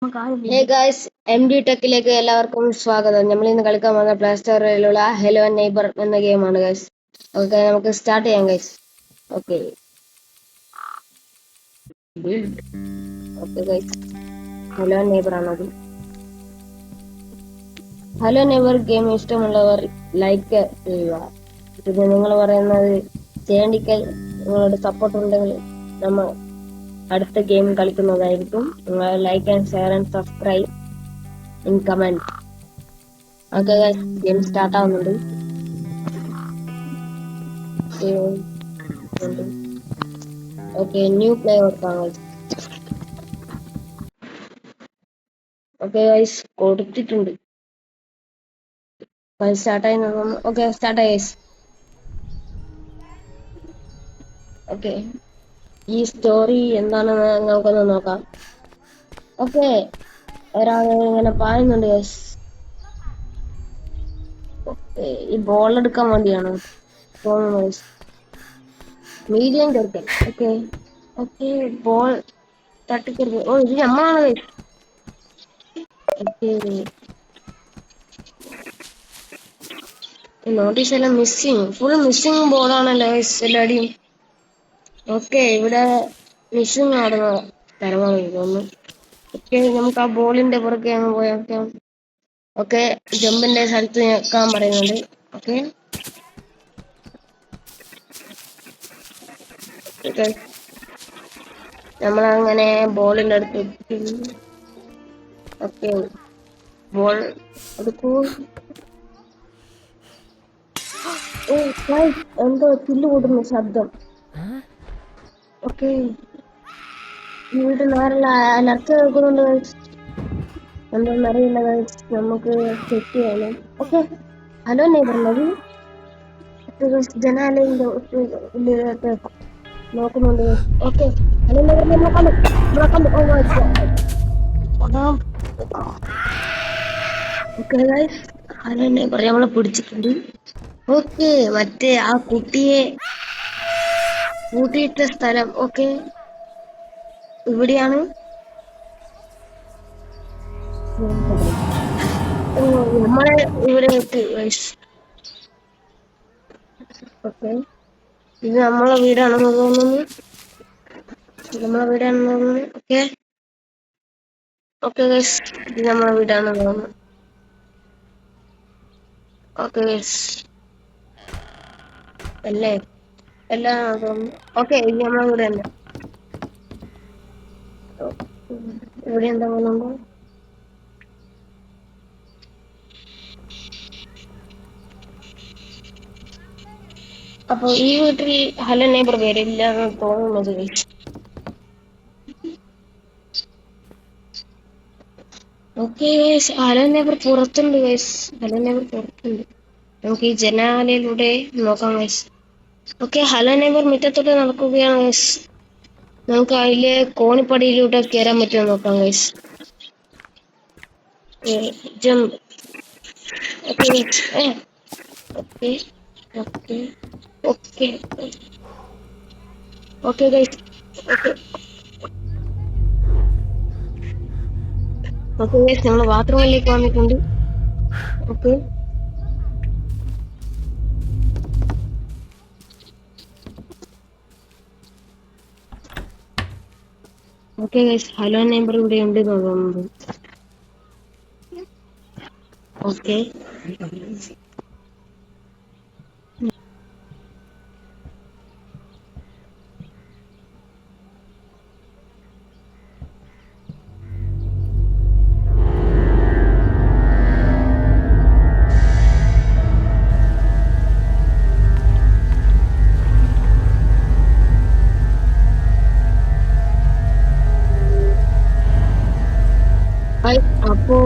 Hey guys, MD ടെക്കിലേക്ക് എല്ലാവർക്കും സ്വാഗതം. നമ്മൾ ഇന്ന് കളിക്കാൻ പോകുന്ന പ്ലേ സ്റ്റോറിലുള്ള ഹലോ നെയ്ബർ എന്ന ഗെയിമാണ് ഗൈസ്. ഓക്കെ, നമുക്ക് സ്റ്റാർട്ട് ചെയ്യാം guys. Okay okay guys, hello neighbour ആണത്. ഹലോ നെയ്ബർ ഗെയിം ഇഷ്ടമുള്ളവർ ലൈക്ക് ചെയ്യുക. ഇത് നിങ്ങൾ പറയുന്നത് ചെയ്യണ്ടിക്കൽ നിങ്ങളുടെ സപ്പോർട്ട് ഉണ്ടെങ്കിൽ നമ്മൾ അടുത്ത ഗെയിം കളിക്കുന്നതായിരിക്കും. നിങ്ങൾ like and share and subscribe in comment. Okay guys, game start ആവുന്നുണ്ട്. ഓക്കെ, ന്യൂ പ്ലേ കൊടുക്കാം ഗൈസ്. ഓക്കെ ഗൈസ്, കൊടുത്തിട്ടുണ്ട്. സ്റ്റാർട്ടായി. ഓക്കെ, സ്റ്റാർട്ടായി ഗൈസ്. ഓക്കെ, ഈ സ്റ്റോറി എന്താണെന്ന് നമുക്കൊന്ന് നോക്കാം. ഓക്കെ, ഒരാൾ ഇങ്ങനെ പറയുന്നുണ്ട് ഗൈസ്. ഓക്കെ, ഈ ബോൾ എടുക്കാൻ വേണ്ടിയാണ് തോന്നുന്നു ഗൈസ്. മീഡിയം ചെറുക്കൻ. ഓക്കെ ഓക്കെ, ബോൾ തട്ടിക്കരുത്. ഓ, ഇത് നമ്മളാണ് ഗൈസ്. ഓക്കെ, നോട്ടീസ് എല്ലാം മിസ്സിങ്, ഫുൾ മിസ്സിങ് ബോളാണല്ലോ ഗൈസ് എല്ലാടിയും. ഓക്കെ, ഇവിടെ മിസ്സിങ് ആടുന്ന സ്ഥലമാണ് തോന്നുന്നു. ഓക്കെ, നമുക്ക് ആ ബോളിന്റെ പുറകെ അങ്ങ് പോയേക്കാം. ഓക്കെ, ജമ്പിന്റെ സ്ഥലത്ത് നിൽക്കാൻ പറയുന്നുണ്ട്. ഓക്കെ, നമ്മളങ്ങനെ ബോളിന്റെ അടുത്ത് എത്തി. ഓക്കെ, ബോൾ എടുക്കൂ. ഓ ഗൈസ്, എന്തോ ചില്ല് കൂട്ടുന്ന ശബ്ദം. ഓക്കെ, വീട്ടിൽ നേരല്ല അലർച്ച കേൾക്കുന്നുണ്ട് ഗൈസ്. എന്താണെന്ന് അറിയില്ല ഗൈസ്, നമുക്ക് ചെക്ക് ചെയ്യണം. ഓക്കെ, ഹലോ നെയ്ബർ നവി ജനാലയുടെ ഉള്ളിലേക്ക് നോക്കുന്നുണ്ട്. ഓക്കെ, ഹലോ നെയ്ബർ നമ്മളെ കണ്ടു. Oh my god. Okay guys, hello Neighbor നമ്മളെ പിടിച്ചിട്ടുണ്ട്. ഓക്കെ, മറ്റേ ആ കുട്ടിയെ കൂട്ടിയിട്ട സ്ഥലം. ഓക്കെ, ഇവിടെയാണ്. ഓ, നമ്മളെ ഇവിടെ എത്തി ഗൈസ്. ഓക്കെ, ഇത് നമ്മളെ വീടാണെന്ന് തോന്നുന്നു. നമ്മളെ വീടാണെന്ന് തോന്നുന്നു. ഓക്കെ ഓക്കെ ഗൈസ്, ഇത് നമ്മളെ വീടാണെന്ന് തോന്നുന്നു. ഓക്കെ ഗൈസ്, അല്ലേ എല്ലാം തോന്നുന്നു. ഓക്കെ, ഇത് നമ്മളെ വീട് തന്നെ. ഇവിടെ എന്താ തോന്നുന്നു. അപ്പൊ ഈ വീട്ടിൽ ഹലോ നെയ്ബർ വരില്ല എന്ന് തോന്നുന്നത് guys. Okay guys, hello neighbour പുറത്തുണ്ട് ഗൈസ്. ഹലോ നെയ്ബർ പുറത്തുണ്ട്. നമുക്ക് ഈ ജനാലയിലൂടെ നോക്കാം ഗൈസ്. ഓക്കെ, ഹലോ നെയ്ബർ മുറ്റത്തോട്ട് നടക്കുകയാണ് ഗൈസ്. നമുക്ക് അതിലെ കോണിപ്പടിയിലൂടെ കയറാൻ പറ്റുമോ നോക്കാം guys. Jump. Okay okay okay okay okay guys. Okay okay guys, നമ്മൾ ബാത്റൂമിലേക്ക് വന്നിട്ടുണ്ട്. Okay okay guys, hello neighbour ഇവിടെ ഉണ്ട് തോന്നുന്നത്. ഓക്കെ അപ്പോ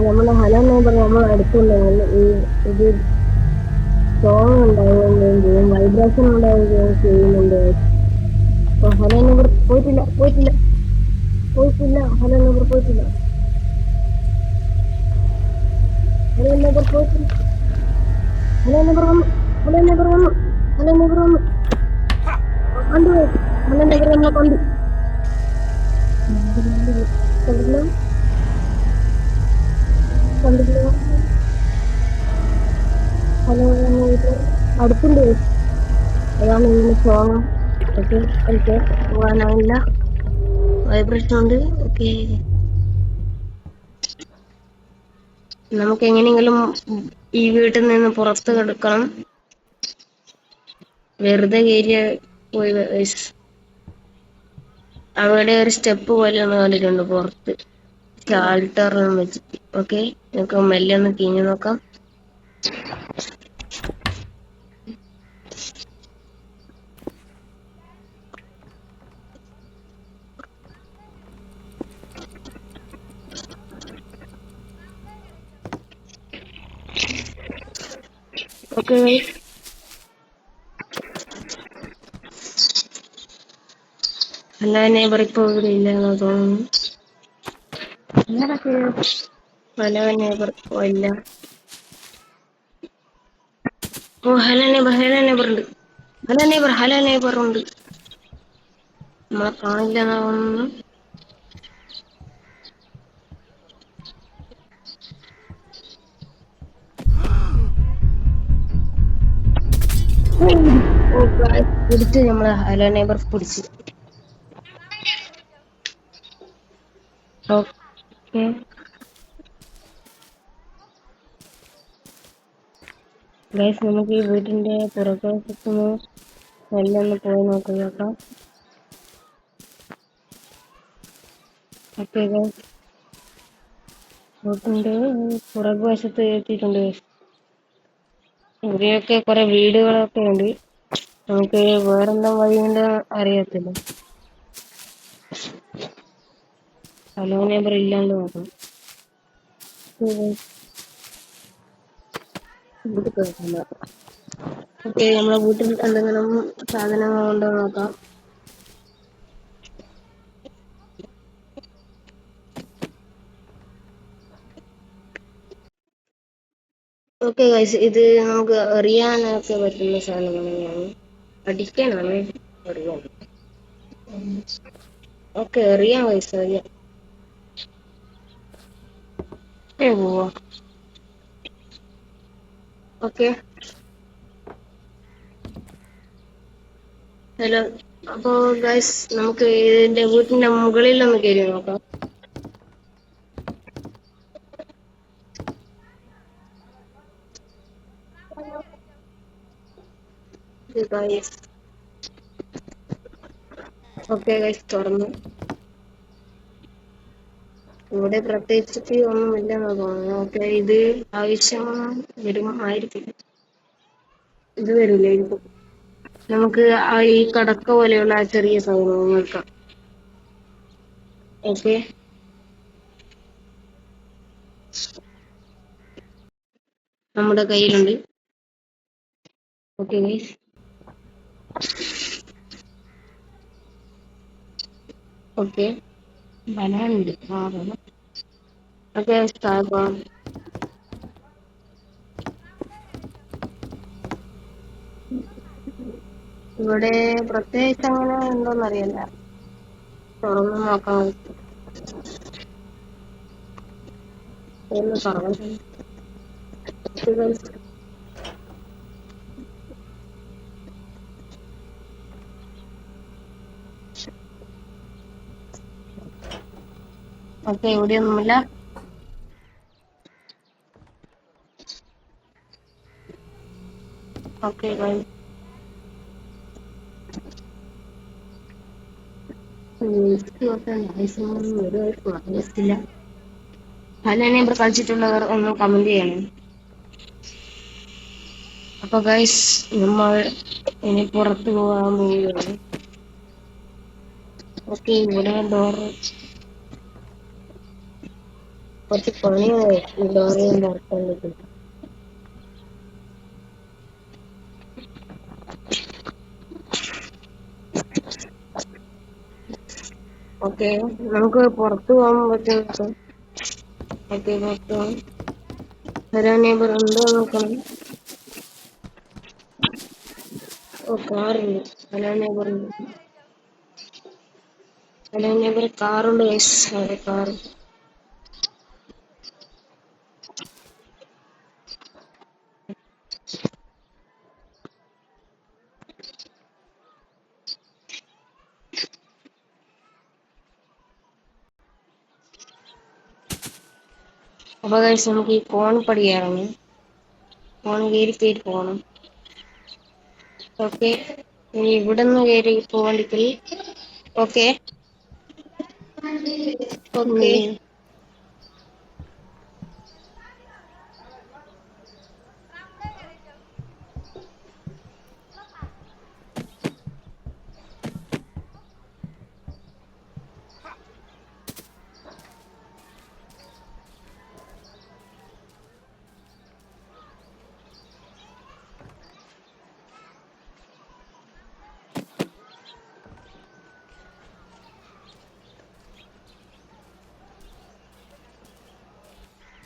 നമ്മളെ ഹലോ നെയ്ബർ നമ്മൾ അടുത്തുണ്ടെങ്കിൽ ഇത് സോങ് ഉണ്ടാവുകയും ചെയ്യും, വൈബ്രേഷൻ ഉണ്ടാവുകയും ചെയ്യുന്നുണ്ട്. അപ്പൊ ഹലോ നെയ്ബർ പോയിട്ടില്ല. ഹലോ നെയ്ബർ പോയിട്ടില്ല. ഹലോ നെയ്ബർ പോയിട്ടില്ല. ഹലോ നെയ്ബർ വന്നു. കണ്ടു. ഹലോ നെയ്ബർ നമ്മളെ കണ്ടു. കണ്ടില്ല. ഹലോ, അടുത്തുണ്ട്. അതാണ് ഇങ്ങനെ സോങ്. ഓക്കെ, ഓക്കെ, പോകാനാവില്ല. വൈബ്രേഷൻ ഉണ്ട്. ഓക്കെ, നമുക്ക് എങ്ങനെയെങ്കിലും ഈ വീട്ടിൽ നിന്ന് പുറത്ത് കിടക്കണം. വെറുതെ കയറിയ പോയി അവിടെ ഒരു സ്റ്റെപ്പ് പോലെ ഒന്ന് കണ്ടിട്ടുണ്ട് പുറത്ത്, ഷാൾട്ടറിനും വെച്ചിട്ട്. ഓക്കെ, നമുക്ക് മെല്ലെ ഒന്ന് തിരിഞ്ഞു നോക്കാം. ഓക്കെ, അല്ല നെയ്ബർ ഇപ്പൊ ഇവിടെ ഇല്ലെന്ന് തോന്നുന്നു. ഹലോ നെയ്ബർ ഇപ്പൊ ഇല്ല. ഓ, ഹലോ നെയ്ബർ, ഹലോ നെയ്ബർ ഉണ്ട്. ഹലോ നെയ്ബർ, ഹലോ നെയ്ബർ ഉണ്ട്. നമ്മളെ കാണില്ലെന്ന് തോന്നുന്നു. പിടിച്ച് നമ്മളെ ഹലോ നെയ്ബർ പിടിച്ച്. ഓക്കെ ഗൈസ്, നമുക്ക് ഈ വീട്ടിന്റെ പുറകുവശത്തുനിന്ന് മെല്ലെ ഒന്ന് പോയി നോക്കാം. ഓക്കെ ഗൈസ്, വീട്ടിന്റെ പുറകുവശത്ത് എത്തിയിട്ടുണ്ട് ഗൈസ്. ഇവിടെയൊക്കെ കുറെ വീടുകളൊക്കെ ഉണ്ട്. നമുക്ക് വേറെന്താ വഴിയുണ്ട് അറിയത്തില്ല. ഹലോ നെയ്ബർ ഇല്ലാണ്ട് നോക്കണം. ഓക്കെ, നമ്മളെ വീട്ടിൽ എന്തെങ്കിലും സാധനങ്ങൾ ഉണ്ടോ നോക്കാം. ഓക്കെ ഗൈസ്, ഇത് നമുക്ക് എറിയാനൊക്കെ പറ്റുന്ന സാധനങ്ങളാണ്. അടിക്കാനാണ് എറിയാൻ. ഓക്കെ, എറിയാം ഗൈസ്, എറിയാം. പോവാ. Okay, hello. അപ്പോ ഗൈസ്, നമുക്ക് ഇതിന്റെ വീട്ടിന്റെ മുകളിൽ ഒന്ന് കയറി നോക്കാം. ഓക്കെ ഗൈസ്, തുറന്നു. ഇവിടെ പ്രത്യേകിച്ചിട്ട് ഒന്നുമില്ലെന്ന് തോന്നുന്നു. ഓക്കെ, ഇത് ആവശ്യം വരുമായിരിക്കും. ഇത് വരില്ലായിരിക്കും. നമുക്ക് ഈ കടക്ക പോലെയുള്ള ആ ചെറിയ സാധനം നോക്കാം. ഓക്കെ, നമ്മുടെ കയ്യിലുണ്ട്. ഓക്കെ ഗൈസ്, ഓക്കെ, ബനാനുണ്ട്. ഓക്കെ, ഇവിടെ പ്രത്യേകിച്ച് അങ്ങനെ ഉണ്ടോന്നറിയില്ല. തുറന്നു നോക്കാം. ഒന്ന് തുറന്നു. ഓക്കെ, ഇവിടെയൊന്നുമില്ല. ഓക്കെ ഗൈസ്, ഹലോ ഇവിടെ കളിച്ചിട്ടുള്ളവർ ഒന്ന് കമന്റ് ചെയ്യണം. അപ്പൊ ഗൈസ്, നമ്മൾ ഇനി പുറത്തു പോകാൻ പോവുകയാണ്. ഓക്കെ, ഇവിടെ ഡോർ കുറച്ച് പണിയായി. ഈ ഡോറ് തുറക്കാൻ. ഓക്കെ, നമുക്ക് പുറത്തു പോകാൻ പറ്റും. ഓക്കെ, നോക്കാം. വരാൻ നെയ്ബർ ഉണ്ടോ നോക്കണം. ഓ, കാറുണ്ട്. ഹലോ നെയ്ബർ ഉണ്ട്. ഹലോ നെയ്ബർ, കാറുണ്ട് ഗൈസ്. അവിടെ കാർ. അപ്പൊ ഗൈസ് നമുക്ക് ഈ കോണിപ്പടി കയറണം. കോണി കയറി പോകണം. ഓക്കെ, ഇനി ഇവിടുന്ന് കയറി പോകണ്ടെങ്കിൽ ഓക്കെ ഓക്കെ.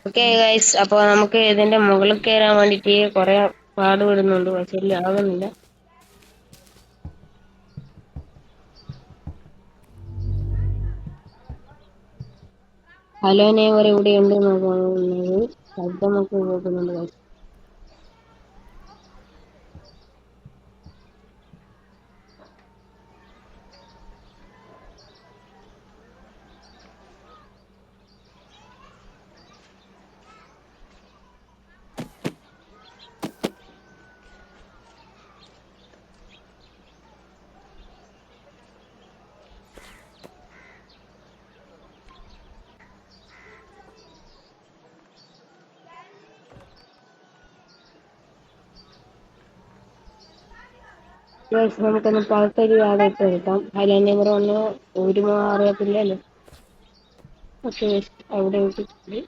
ഓക്കെ ഗൈസ്, അപ്പൊ നമുക്ക് ഇതിന്റെ മുകളിൽ കയറാൻ വേണ്ടിട്ട് കുറെ പാടുപെടുന്നുണ്ട്, പക്ഷെ ആകുന്നില്ല. ഹലോ നെയ്ബർ ഇവിടെ ഉണ്ട് തോന്നുന്നത്. ശബ്ദമൊക്കെ കേൾക്കുന്നുണ്ട് ഗൈസ്. നമുക്കൊന്ന് പഴത്തൊരു ആടെ ഇട്ട് എടുക്കാം. ഹലോ നെയ്ബർ ഒന്ന് ഒരു അറിയത്തില്ലല്ലോ. ഓക്കെ, അവിടെ ഇട്ടിട്ടുണ്ട്.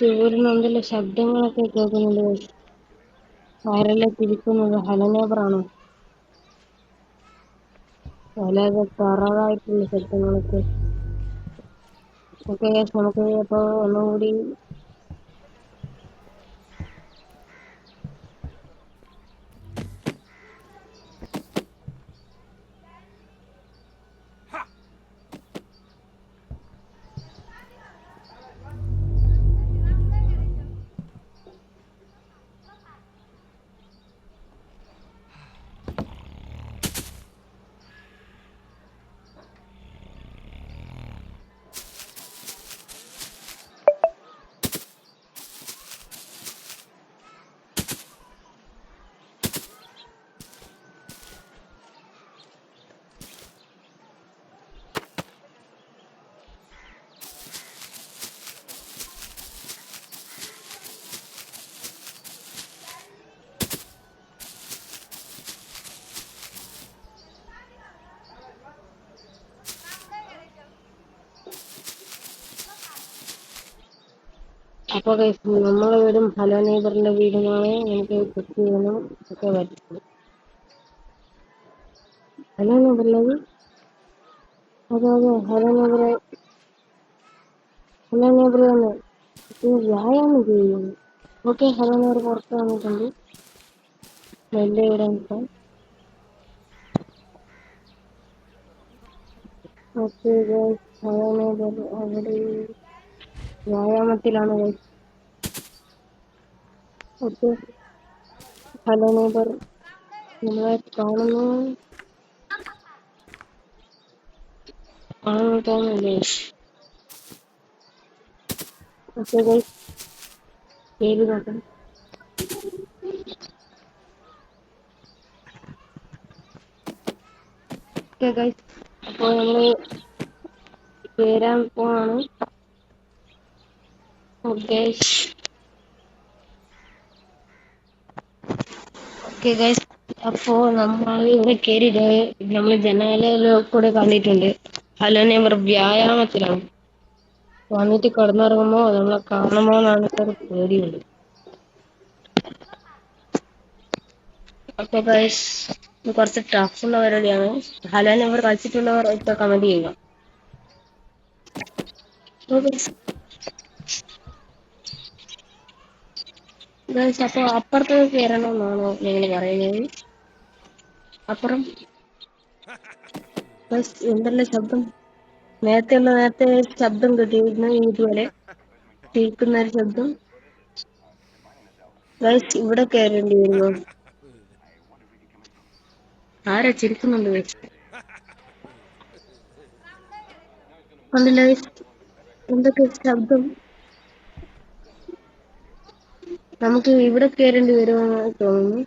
ഇവിടുന്ന് എന്തെല്ലാം ശബ്ദങ്ങളൊക്കെ കേൾക്കുന്നുണ്ട്. ആരെല്ലാം തിരിക്കുന്നത്? ഹലോ നെയ്ബറാണോ? വളരെ തറവായിട്ടുള്ള ശബ്ദങ്ങളൊക്കെ. ഓക്കെ, നമുക്ക് അപ്പൊ ഒന്നുകൂടി അപ്പൊ നമ്മളെ വീടും ഹലോ നെയ്ബറിന്റെ വീടുമാണ്. എനിക്ക് ചെക്ക് ചെയ്യണം ഒക്കെ പറ്റും. ഹലോ നെയ്ബറിലത് അതെ അതെ, ഹലോ നെയ്ബറെ, ഹലോ നെയ്ബർ തന്നെ വ്യായാമം ചെയ്യുന്നു. ഓക്കെ, ഹലോ നെയ്ബർ പുറത്ത് വന്നിട്ടുണ്ട്. മെല്ലെ ഇവിടെ നിൽക്കാം. ഓക്കെ ഗൈസ്, ഹലോ നെയ്ബർ അവിടെ വ്യായാമത്തിലാണ് ഗൈസ്. ഓക്കെ, ഹലോ നെയ്ബർ നമ്മളെ കാണുന്നു തോന്നുന്നില്ലേ? ഓക്കെ ഗൈസ്, പേര് നോക്കാം. ഓക്കെ ഗൈസ്, അപ്പോൾ നമ്മള് ചേരാൻ പോവാണ്. ഓക്കെ ഓക്കെ ഗൈസ്, അപ്പോ നമ്മൾ ഇവിടെ കയറിയിട്ട് നമ്മൾ ജനാലയിലൂടെ കൂടെ കണ്ടിട്ടുണ്ട് ഹലോ നെയ്ബർ വ്യായാമത്തിലാണ്. വന്നിട്ട് കിടന്നിറങ്ങുമ്പോ നമ്മളെ കാണുമോ എന്നാണ് ഒരു പേടിയുണ്ട്. അപ്പൊ ഗൈസ്, ഇത് കുറച്ച് ടഫുള്ള പരിപാടിയാണ്. ഹലോ നെയ്ബർ കളിച്ചിട്ടുള്ളവർ ഇപ്പൊ കമന്റ് ചെയ്യുക. ഗൈസ്, അപ്പൊ അപ്പുറത്ത് കയറണമെന്നാണോ നിങ്ങൾ പറയുന്നത്? അപ്പുറം ഗൈസ്, എന്തെല്ലാം ശബ്ദം? നേരത്തെ ശബ്ദം കിട്ടിയിരുന്നു, ഇതുപോലെ കേൾക്കുന്ന ഒരു ശബ്ദം. ഗൈസ്, ഇവിടെ കയറേണ്ടി വരുമോ? ആരാ ചിരിക്കുന്നുണ്ട് ഗൈസ്? കണ്ടില്ല ഗൈസ്, എന്തൊക്കെ ശബ്ദം? നമുക്ക് ഇവിടെ കയറേണ്ടി വരുമെന്ന് തോന്നുന്നു.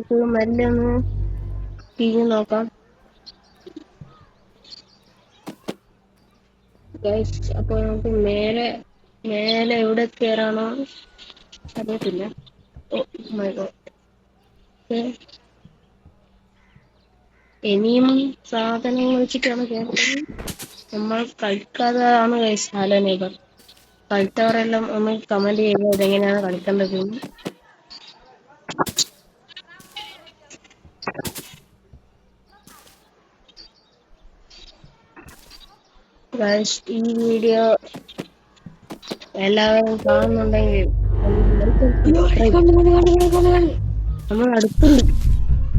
ഇപ്പോൾ മെല്ലെ ഒന്ന് തിരിഞ്ഞു നോക്കാം ഗൈസ്. അപ്പൊ നമുക്ക് മേലെ മേലെ എവിടെ കയറാണോ അറിയത്തില്ല. Oh my god. ഇനിയും സാധനങ്ങൾ വെച്ചിട്ടാണ് കയറുന്നത്. നമ്മൾ കളിക്കാതാണ് ഗൈസ് ഹലോ നെയ്ബർ. കളിച്ചവരെല്ലാം ഒന്ന് കമന്റ് ചെയ്യുക ഇതെങ്ങനെയാണ് കളിക്കേണ്ടത്. ഗൈസ്, ഈ വീഡിയോ എല്ലാവരും കാണുന്നുണ്ടെങ്കിൽ നമ്മൾ അടുത്തുണ്ട്.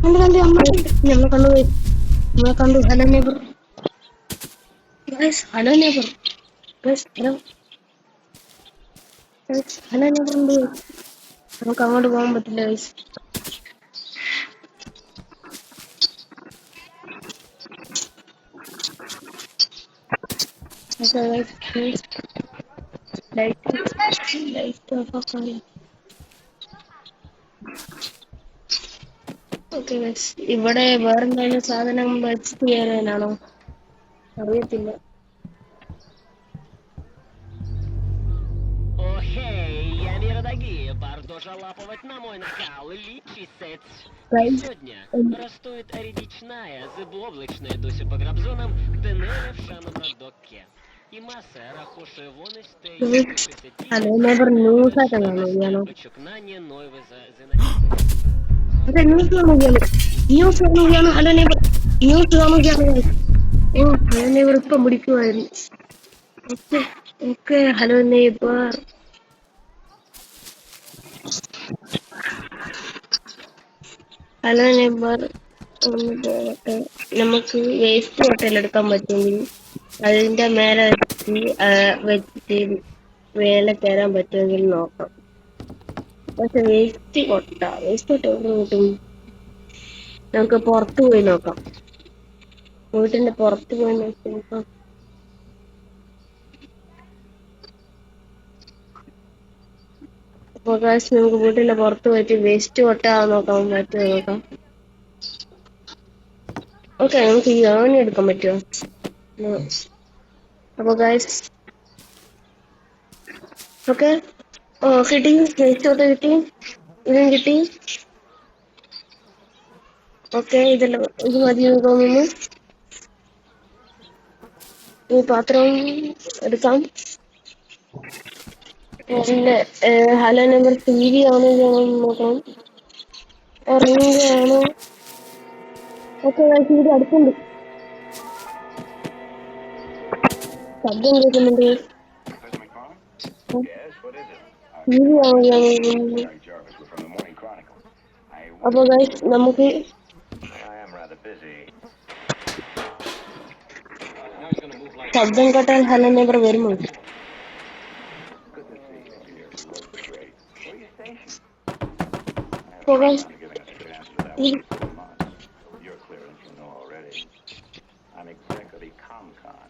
നമ്മളെ കണ്ടു hello neighbour. Guys, hello neighbour. Guys, hello hello neighbour ഉണ്ട്. നമുക്ക് അങ്ങോട്ട് പോകാൻ പറ്റില്ല ഗൈസ്. ഓക്കെ ഗൈസ്, ഇവിടെ വേറെന്തെങ്കിലും സാധനം വെച്ചിട്ട് ചെയ്യാനാണോ അറിയത്തില്ല. Я не дорогие, бардожа лаповать на мой накал, личий сет. Guys, Сегодня растует речная, зыблоблачная дося по грабзонам, тенеревшана на доке. И масса рахоши вонистей, ഹലോ നെയ്ബർ ന്യൂസ് ആയിട്ട് കാണുകയാണോ? почукнание новой за അതെ, ന്യൂസ് കാണുകയാണ് ഹലോ നെയ്ബർ. ന്യൂസ് കാണുകയാണ്. ഓ, ഹലോ നെയ്ബർ ഇപ്പം പിടിക്കുമായിരുന്നു. Okay okay, hello neighbour. Hello neighbour, ഒന്ന് പോകട്ടെ. നമുക്ക് വേസ്റ്റ് ഹോട്ടൽ എടുക്കാൻ പറ്റുമെങ്കിൽ അതിന്റെ മേലെ വെച്ചിട്ട് മേലെ കയറാൻ പറ്റുമെങ്കിൽ നോക്കാം. പക്ഷെ വേസ്റ്റ് കൊട്ട എവിടെ കിട്ടും? നമുക്ക് പുറത്ത് പോയി നോക്കാം. വീട്ടിന്റെ പുറത്ത് പോയി നോക്കാം. അപ്പൊ നമുക്ക് വീട്ടിന്റെ പുറത്ത് പോയിട്ട് വേസ്റ്റ് കൊട്ട നോക്കാൻ പറ്റുമോ നോക്കാം. ഓക്കെ, നമുക്ക് ഈ ഏണി എടുക്കാൻ പറ്റുമോ? അപ്പൊ ഗായ്സ്, ഓക്കെ. ഓ, കിട്ടി. വേസ്റ്റ് കൊട്ട കിട്ടി, ഇതും കിട്ടി. ഓക്കെ, ഇത് മതി തോന്നുന്നു. ഈ പാത്രം എടുക്കാം. പിന്നെ ഹലോ നമ്പർ TV ആണോ നോക്കാം. ഉറങ്ങുകയാണോ? ഓക്കെ, TV അടുത്തുണ്ട്. ശബ്ദം കേൾക്കുന്നുണ്ട്. TV ആണോ? അപ്പൊ ഗൈസ്, നമുക്ക് ശബ്ദം കേട്ടാൽ ഹലോ നെയ്ബർ വരുമോ? You're clear as you know already. I'm exec of the ComCon.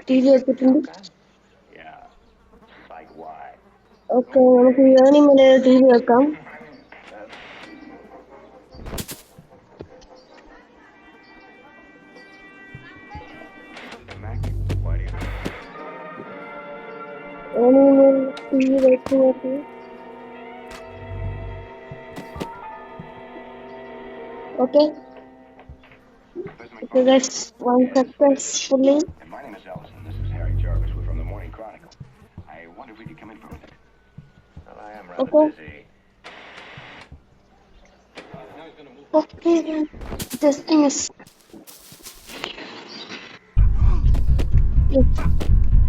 TV വെച്ചിട്ടുണ്ട്. Yeah. Site Y. ഓക്കെ, നമുക്ക് ഏണിങ്ങില് ടി വി വെക്കാം. Why do you ഏണിങ്ങില് ടി വി വെച്ച് നോക്കി. Okay, one successfully. And my name is Ellison. This is Harry Jarvis. We're from the Morning Chronicle. I wonder if we could come in for a minute. Well, I am rather Okay. busy. Okay, just miss.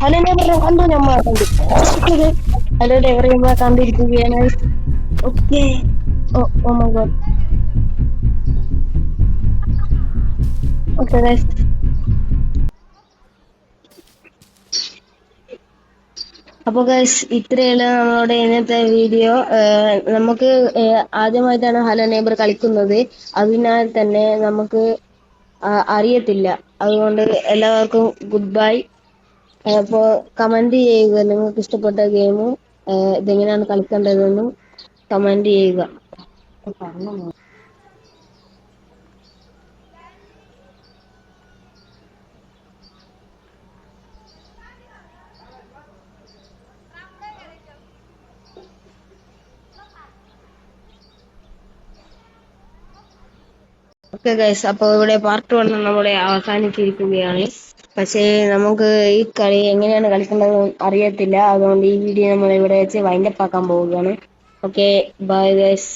Hello നെയ്ബറെ കണ്ടു, നമ്മളെ കണ്ടു. Hello നെയ്ബറെ നമ്മളെ കണ്ടിരിക്കുകയാണ്. Okay, oh my god. Okay guys, അപ്പൊ guys ഇത്രയാണ് നമ്മളുടെ ഇന്നത്തെ വീഡിയോ. നമുക്ക് ആദ്യമായിട്ടാണ് ഹലോ നെയ്ബർ കളിക്കുന്നത്, അതിനാൽ തന്നെ നമുക്ക് അറിയത്തില്ല. അതുകൊണ്ട് എല്ലാവർക്കും ഗുഡ് ബൈ. അപ്പോ കമന്റ് ചെയ്യുക, നിങ്ങൾക്ക് ഇഷ്ടപ്പെട്ട ഗെയിമും ഇതെങ്ങനെയാണ് കളിക്കേണ്ടതെന്നും കമന്റ് ചെയ്യുക. ഓക്കെ ഗൈസ്, അപ്പോൾ ഇവിടെ പാർട്ട് 1 നമ്മുടെ അവസാനിച്ചിരിക്കുകയാണ്. പക്ഷേ നമുക്ക് ഈ കളി എങ്ങനെയാണ് കളിക്കേണ്ടത് അറിയത്തില്ല. അതുകൊണ്ട് ഈ വീഡിയോ നമ്മൾ ഇവിടെ വെച്ച് വൈൻഡപ്പ് ആക്കാൻ പോവുകയാണ്. Okay, bye guys.